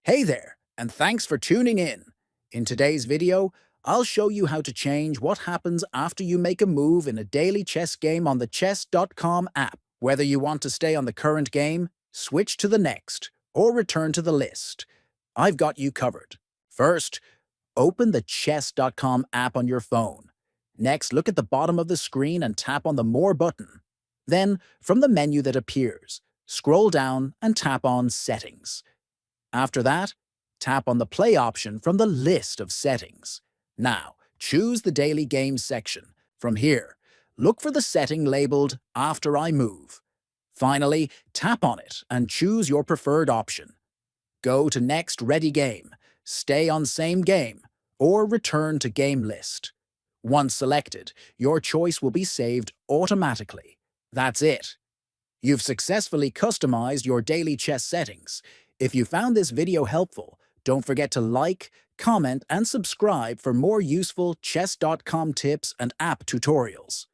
Hey there, and thanks for tuning in. In today's video, I'll show you how to change what happens after you make a move in a daily chess game on the chess.com app. Whether you want to stay on the current game, switch to the next, or return to the list, I've got you covered. First, open the chess.com app on your phone. Next, look at the bottom of the screen and tap on the More button. Then, from the menu that appears, scroll down and tap on Settings. After that, tap on the Play option from the list of settings. Now, choose the Daily Games section. From here, look for the setting labeled After I Move. Finally, tap on it and choose your preferred option. Go to Next Ready Game, stay on Same Game, or return to Game List. Once selected, your choice will be saved automatically. That's it. You've successfully customized your daily chess settings. If you found this video helpful, don't forget to like, comment, and subscribe for more useful chess.com tips and app tutorials.